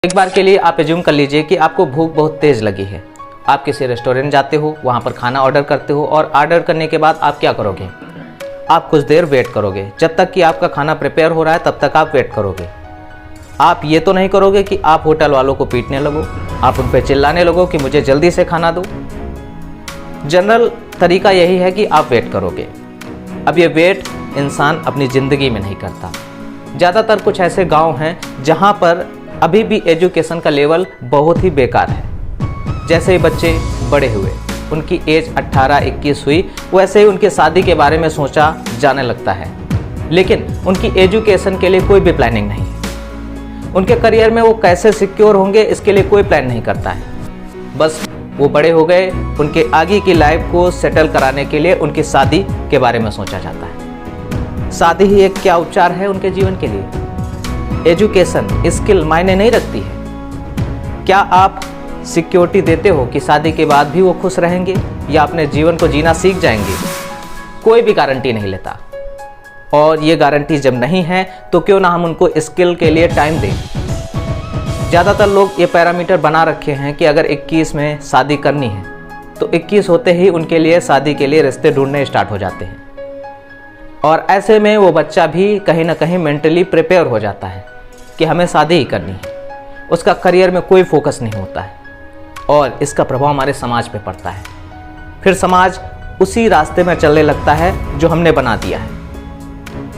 एक बार के लिए आप एज्यूम कर लीजिए कि आपको भूख बहुत तेज़ लगी है। आप किसी रेस्टोरेंट जाते हो, वहाँ पर खाना ऑर्डर करते हो और ऑर्डर करने के बाद आप क्या करोगे? आप कुछ देर वेट करोगे। जब तक कि आपका खाना प्रिपेयर हो रहा है तब तक आप वेट करोगे। आप ये तो नहीं करोगे कि आप होटल वालों को पीटने लगो, आप उन पर चिल्लाने लगो कि मुझे जल्दी से खाना दो। जनरल तरीका यही है कि आप वेट करोगे। अब ये वेट इंसान अपनी ज़िंदगी में नहीं करता। ज़्यादातर कुछ ऐसे गांव हैं जहां पर अभी भी एजुकेशन का लेवल बहुत ही बेकार है। जैसे ही बच्चे बड़े हुए, उनकी एज 18-21 हुई, वैसे ही उनकी शादी के बारे में सोचा जाने लगता है, लेकिन उनकी एजुकेशन के लिए कोई भी प्लानिंग नहीं है। उनके करियर में वो कैसे सिक्योर होंगे इसके लिए कोई प्लान नहीं करता है। बस वो बड़े हो गए, उनके आगे की लाइफ को सेटल कराने के लिए उनकी शादी के बारे में सोचा जाता है। शादी ही एक क्या उपचार है उनके जीवन के लिए। एजुकेशन, स्किल मायने नहीं रखती है। क्या आप सिक्योरिटी देते हो कि शादी के बाद भी वो खुश रहेंगे या अपने जीवन को जीना सीख जाएंगे? कोई भी गारंटी नहीं लेता। और ये गारंटी जब नहीं है तो क्यों ना हम उनको स्किल के लिए टाइम दें। ज़्यादातर लोग ये पैरामीटर बना रखे हैं कि अगर 21 में शादी करनी है तो 21 होते ही उनके लिए शादी के लिए रिश्ते ढूंढने स्टार्ट हो जाते हैं। और ऐसे में वो बच्चा भी कहीं ना कहीं मेंटली प्रिपेयर हो जाता है कि हमें शादी ही करनी है। उसका करियर में कोई फोकस नहीं होता है और इसका प्रभाव हमारे समाज पे पड़ता है। फिर समाज उसी रास्ते में चलने लगता है जो हमने बना दिया है।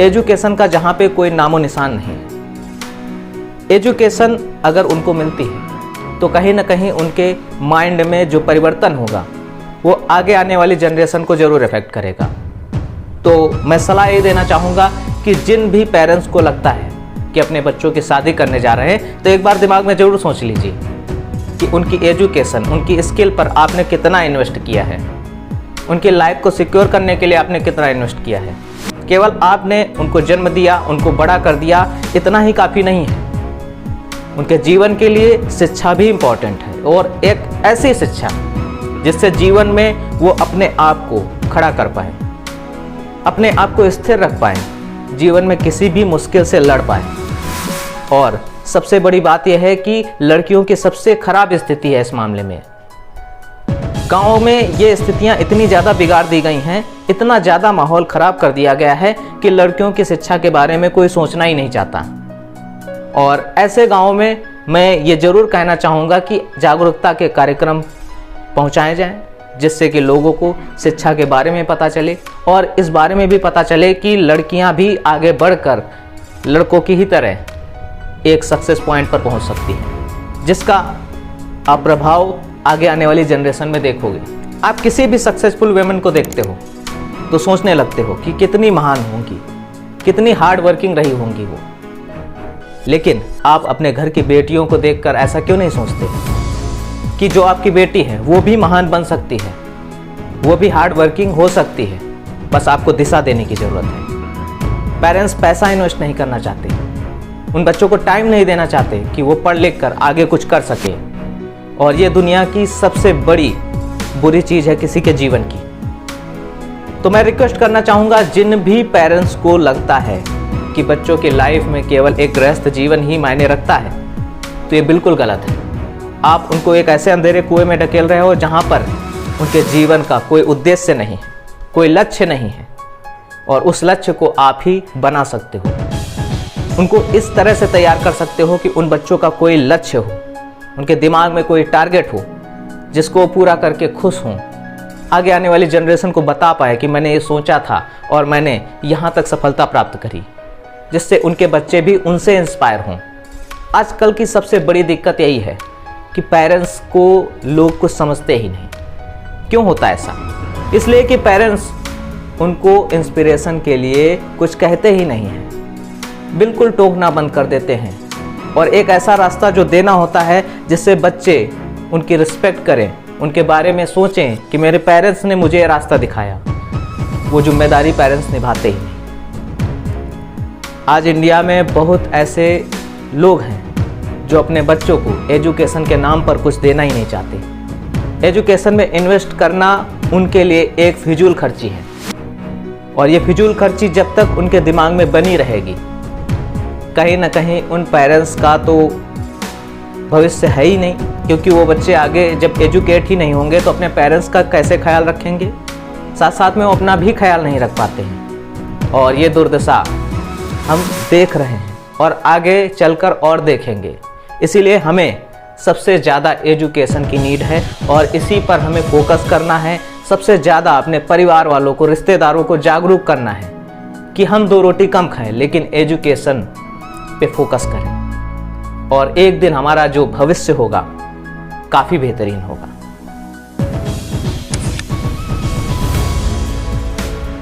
एजुकेशन का जहाँ पे कोई नामो निशान नहीं है। एजुकेशन अगर उनको मिलती है तो कहीं ना कहीं उनके माइंड में जो परिवर्तन होगा वो आगे आने वाली जनरेशन को ज़रूर इफेक्ट करेगा। तो मैं सलाह ये देना चाहूँगा कि जिन भी पेरेंट्स को लगता है कि अपने बच्चों की शादी करने जा रहे हैं तो एक बार दिमाग में ज़रूर सोच लीजिए कि उनकी एजुकेशन, उनकी स्किल पर आपने कितना इन्वेस्ट किया है। उनकी लाइफ को सिक्योर करने के लिए आपने कितना इन्वेस्ट किया है। केवल आपने उनको जन्म दिया, उनको बड़ा कर दिया, इतना ही काफ़ी नहीं है। उनके जीवन के लिए शिक्षा भी इम्पॉर्टेंट है, और एक ऐसी शिक्षा जिससे जीवन में वो अपने आप को खड़ा कर पाए, अपने आप को स्थिर रख पाए, जीवन में किसी भी मुश्किल से लड़ पाए। और सबसे बड़ी बात यह है कि लड़कियों की सबसे खराब स्थिति है इस मामले में। गाँव में ये स्थितियाँ इतनी ज़्यादा बिगाड़ दी गई हैं, इतना ज़्यादा माहौल ख़राब कर दिया गया है कि लड़कियों की शिक्षा के बारे में कोई सोचना ही नहीं चाहता। और ऐसे गाँव में मैं ये ज़रूर कहना चाहूँगा कि जागरूकता के कार्यक्रम पहुँचाए जाएँ, जिससे कि लोगों को शिक्षा के बारे में पता चले और इस बारे में भी पता चले कि लड़कियां भी आगे बढ़कर लड़कों की ही तरह एक सक्सेस पॉइंट पर पहुंच सकती हैं, जिसका आप प्रभाव आगे आने वाली जनरेशन में देखोगे। आप किसी भी सक्सेसफुल वुमेन को देखते हो तो सोचने लगते हो कि कितनी महान होंगी, कितनी हार्ड वर्किंग रही होंगी वो। लेकिन आप अपने घर की बेटियों को देखकर ऐसा क्यों नहीं सोचते कि जो आपकी बेटी है वो भी महान बन सकती है, वो भी हार्ड वर्किंग हो सकती है। बस आपको दिशा देने की ज़रूरत है। पेरेंट्स पैसा इन्वेस्ट नहीं करना चाहते, उन बच्चों को टाइम नहीं देना चाहते कि वो पढ़ लिख कर आगे कुछ कर सके। और ये दुनिया की सबसे बड़ी बुरी चीज़ है किसी के जीवन की। तो मैं रिक्वेस्ट करना चाहूँगा, जिन भी पेरेंट्स को लगता है कि बच्चों की लाइफ में केवल एक गृहस्थ जीवन ही मायने रखता है, तो ये बिल्कुल गलत है। आप उनको एक ऐसे अंधेरे कुएं में ढकेल रहे हो जहां पर उनके जीवन का कोई उद्देश्य नहीं है, कोई लक्ष्य नहीं है, और उस लक्ष्य को आप ही बना सकते हो। उनको इस तरह से तैयार कर सकते हो कि उन बच्चों का कोई लक्ष्य हो, उनके दिमाग में कोई टारगेट हो जिसको वो पूरा करके खुश हों, आगे आने वाली जनरेशन को बता पाए कि मैंने ये सोचा था और मैंने यहाँ तक सफलता प्राप्त करी, जिससे उनके बच्चे भी उनसे इंस्पायर हों। आजकल की सबसे बड़ी दिक्कत यही है कि पेरेंट्स को लोग कुछ समझते ही नहीं। क्यों होता है ऐसा? इसलिए कि पेरेंट्स उनको इंस्पिरेशन के लिए कुछ कहते ही नहीं हैं, बिल्कुल टोकना बंद कर देते हैं। और एक ऐसा रास्ता जो देना होता है जिससे बच्चे उनकी रिस्पेक्ट करें, उनके बारे में सोचें कि मेरे पेरेंट्स ने मुझे ये रास्ता दिखाया, वो जिम्मेदारी पेरेंट्स निभाते ही नहीं। आज इंडिया में बहुत ऐसे लोग हैं जो अपने बच्चों को एजुकेशन के नाम पर कुछ देना ही नहीं चाहते। एजुकेशन में इन्वेस्ट करना उनके लिए एक फिजूल खर्ची है, और ये फिजूल खर्ची जब तक उनके दिमाग में बनी रहेगी, कहीं ना कहीं उन पेरेंट्स का तो भविष्य है ही नहीं, क्योंकि वो बच्चे आगे जब एजुकेट ही नहीं होंगे तो अपने पेरेंट्स का कैसे ख्याल रखेंगे, साथ साथ में वो अपना भी ख्याल नहीं रख पाते हैं। और ये दुर्दशा हम देख रहे हैं और आगे चलकर और देखेंगे। इसीलिए हमें सबसे ज़्यादा एजुकेशन की नीड है और इसी पर हमें फोकस करना है। सबसे ज़्यादा अपने परिवार वालों को, रिश्तेदारों को जागरूक करना है कि हम 2 रोटी कम खाएं लेकिन एजुकेशन पे फोकस करें, और एक दिन हमारा जो भविष्य होगा काफ़ी बेहतरीन होगा।